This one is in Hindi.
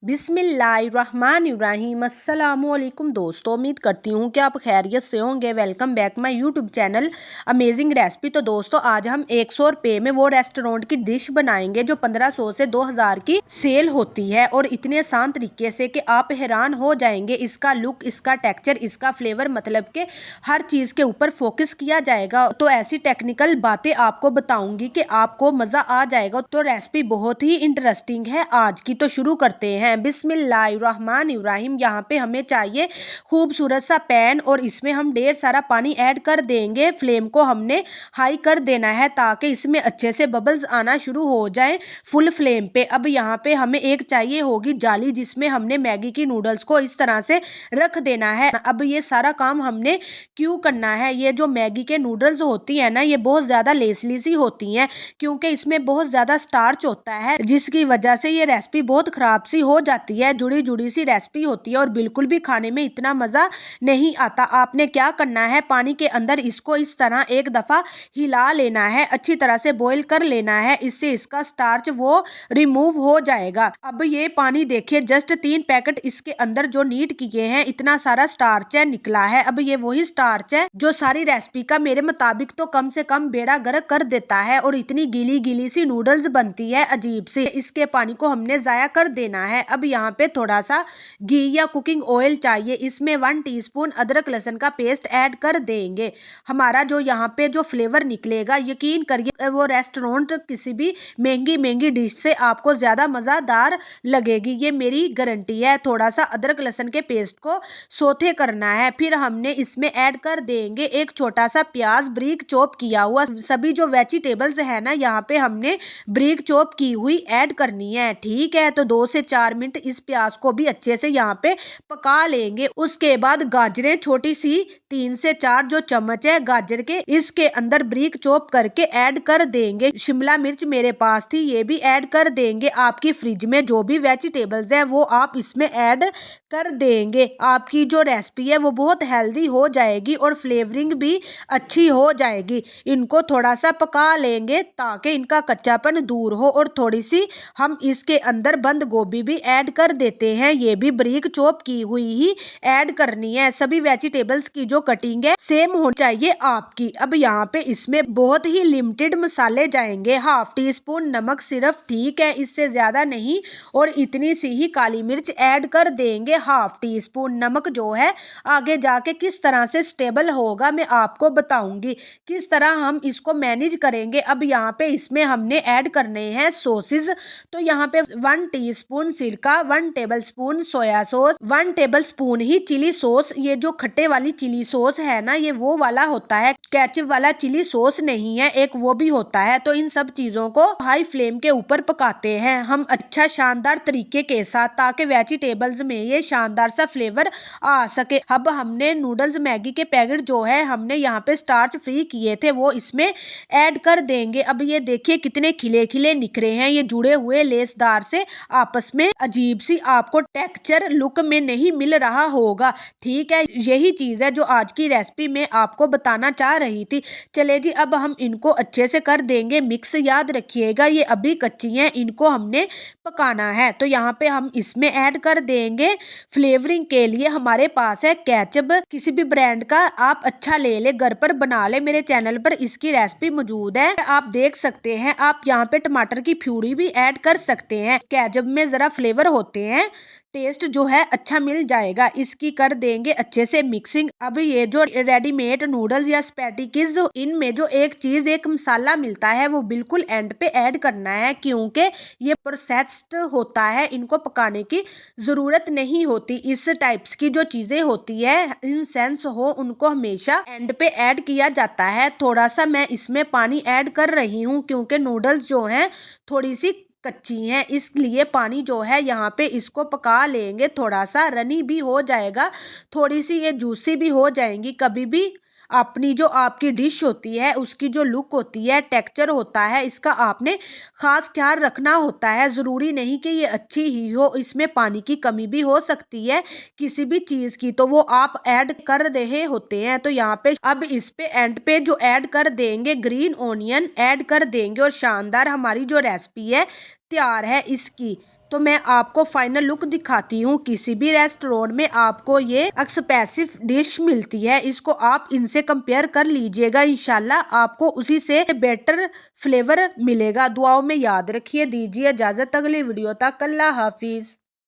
बिस्मिल्लाहिर्रहमानिर्रहीम। अस्सलामुअलैकुम दोस्तों, उम्मीद करती हूँ कि आप खैरियत से होंगे। Welcome back my YouTube channel amazing recipe. तो दोस्तों, आज हम 100 रुपये में वो रेस्टोरेंट की डिश बनाएंगे जो 1500 से 2000 की सेल होती है, और इतने आसान तरीके से कि आप हैरान हो जाएंगे। इसका लुक, इसका टेक्सचर, इसका फ्लेवर, मतलब कि हर चीज़ के ऊपर फोकस किया जाएगा। तो ऐसी टेक्निकल बातें आपको बताऊंगी कि आपको मज़ा आ जाएगा। तो रेसिपी बहुत ही इंटरेस्टिंग है आज की। तो शुरू करते हैं। बिस्मिल्लाहिर्रहमानिर्रहीम। यहाँ पे हमें चाहिए खूबसूरत सा पैन, और इसमें हम ढेर सारा पानी ऐड कर देंगे। फ्लेम को हमने हाई कर देना है ताकि इसमें अच्छे से बबल्स आना शुरू हो जाएं फुल फ्लेम पे। अब यहाँ पे हमें एक चाहिए होगी जाली, जिसमें हमने मैगी की नूडल्स को इस तरह से रख देना है। अब ये सारा काम हमने क्यों करना है? ये जो मैगी के नूडल्स होती है ना, ये बहुत ज़्यादा लेसली सी होती हैं, क्योंकि इसमें बहुत ज़्यादा स्टार्च होता है, जिसकी वजह से ये रेसिपी बहुत ख़राब सी हो जाती है। जुड़ी जुड़ी सी रेसिपी होती है और बिल्कुल भी खाने में इतना मज़ा नहीं आता। आपने क्या करना है, पानी के अंदर इसको इस तरह एक दफ़ा हिला लेना है, अच्छी तरह से बॉईल कर लेना है। इससे इसका स्टार्च वो रिमूव हो जाएगा। अब ये पानी देखिए, जस्ट 3 पैकेट इसके अंदर जो नीड किए हैं, इतना सारा स्टार्च है निकला है। अब ये वही स्टार्च है जो सारी रेसिपी का मेरे मुताबिक तो कम से कम बेड़ा गर्क कर देता है, और इतनी गीली गीली सी नूडल्स बनती है अजीब सी। इसके पानी को हमने ज़ाया कर देना है। अब यहाँ पे थोड़ा सा घी या कुकिंग ऑयल चाहिए। इसमें 1 टीस्पून अदरक लहसुन का पेस्ट ऐड कर देंगे। हमारा जो यहाँ पे जो फ्लेवर निकलेगा, यकीन करिए वो रेस्टोरेंट किसी भी महंगी महंगी डिश से आपको ज़्यादा मज़ेदार लगेगी, ये मेरी गारंटी है। थोड़ा सा अदरक लहसुन के पेस्ट को सोथे करना है। फिर हमने इसमें ऐड कर देंगे एक छोटा सा प्याज ब्रीक चॉप किया हुआ। सभी जो वेजिटेबल्स है ना, यहाँ पे हमने ब्रीक चॉप की हुई ऐड करनी है। ठीक है, तो 2 से 4 मिनट इस प्याज को भी अच्छे से यहाँ पे पका लेंगे। उसके बाद गाजरें छोटी सी 3 से 4 जो चम्मच है गाजर के, इसके अंदर ब्रीक चॉप करके ऐड कर देंगे। शिमला मिर्च मेरे पास थी, ये भी ऐड कर देंगे। आपकी फ्रिज में जो भी वेजिटेबल्स है वो आप इसमें ऐड कर देंगे। आपकी जो रेसिपी है वो बहुत हेल्दी हो जाएगी और फ्लेवरिंग भी अच्छी हो जाएगी। इनको थोड़ा सा पका लेंगे ताकि इनका कच्चापन दूर हो, और थोड़ी सी हम इसके अंदर बंद गोभी भी ऐड कर देते हैं। ये भी बारीक चॉप की हुई ही ऐड करनी है। सभी वेजिटेबल्स की जो कटिंग है सेम होनी चाहिए आपकी। अब यहाँ पे इसमें बहुत ही लिमिटेड मसाले जाएंगे। हाफ टी स्पून नमक सिर्फ, ठीक है, इससे ज्यादा नहीं, और इतनी सी ही काली मिर्च ऐड कर देंगे। हाफ टी स्पून नमक जो है आगे जाके किस तरह से स्टेबल होगा मैं आपको बताऊंगी, किस तरह हम इसको मैनेज करेंगे। अब यहाँ पे इसमें हमने ऐड करने हैं सॉसेज। तो यहाँ पे 1 टीस्पून सिरका, 1 टेबलस्पून सोया सॉस, 1 टेबलस्पून ही चिली सॉस। ये जो खट्टे वाली चिली सॉस है ना, ये वो वाला होता है, केचप वाला चिली सॉस नहीं है, एक वो भी होता है। तो इन सब चीजों को हाई फ्लेम के ऊपर पकाते हैं हम अच्छा शानदार तरीके के साथ, ताकि वेजिटेबल्स में ये शानदार सा फ्लेवर आ सके। अब हमने नूडल्स मैगी के पैकेट जो है हमने यहाँ पे स्टार्च फ्री किए थे, वो इसमें ऐड कर देंगे। अब ये देखिए कितने खिले खिले निकले हैं, ये जुड़े हुए लेसदार से आपस में। अजीब सी आपको टेक्सचर लुक में नहीं मिल रहा होगा, ठीक है। यही चीज है जो आज की रेसिपी में आपको बताना चाह रही थी। चले जी, अब हम इनको अच्छे से कर देंगे मिक्स। याद रखिएगा ये अभी कच्ची हैं, इनको हमने पकाना है। तो यहाँ पे हम इसमें ऐड कर देंगे फ्लेवरिंग के लिए, हमारे पास है केचप, किसी भी ब्रांड का आप अच्छा ले ले, घर पर बना ले। मेरे चैनल पर इसकी रेसिपी मौजूद है, आप देख सकते हैं। आप यहाँ पे टमाटर की प्यूरी भी ऐड कर सकते हैं, केचप में जरा फ्लेवर होते हैं, टेस्ट जो है अच्छा मिल जाएगा। इसकी कर देंगे अच्छे से मिक्सिंग। अब ये जो रेडीमेड नूडल्स या स्पैटिकीज, इनमें जो एक चीज, एक मसाला मिलता है, वो बिल्कुल एंड पे ऐड करना है, क्योंकि ये प्रोसेस्ड होता है, इनको पकाने की जरूरत नहीं होती। इस टाइप्स की जो चीजें होती है, इन सेंस हो, उनको हमेशा एंड पे ऐड किया जाता है। थोड़ा सा मैं इसमें पानी ऐड कर रही हूँ, क्योंकि नूडल्स जो हैं थोड़ी सी कच्ची हैं, इसलिए पानी जो है यहाँ पे इसको पका लेंगे। थोड़ा सा रनी भी हो जाएगा, थोड़ी सी ये जूसी भी हो जाएंगी। कभी भी अपनी जो आपकी डिश होती है उसकी जो लुक होती है, टेक्सचर होता है, इसका आपने खास ख्याल रखना होता है। ज़रूरी नहीं कि ये अच्छी ही हो, इसमें पानी की कमी भी हो सकती है किसी भी चीज़ की, तो वो आप ऐड कर रहे होते हैं। तो यहाँ पे अब इस पे एंड पे जो ऐड कर देंगे ग्रीन ओनियन ऐड कर देंगे, और शानदार हमारी जो रेसिपी है तैयार है इसकी। तो मैं आपको फाइनल लुक दिखाती हूँ। किसी भी रेस्टोरेंट में आपको ये एक्सपेंसिव डिश मिलती है, इसको आप इनसे कंपेयर कर लीजिएगा, इंशाल्लाह आपको उसी से बेटर फ्लेवर मिलेगा। दुआओं में याद रखिए। दीजिए इजाजत, अगली वीडियो तक। अल्लाह हाफिज।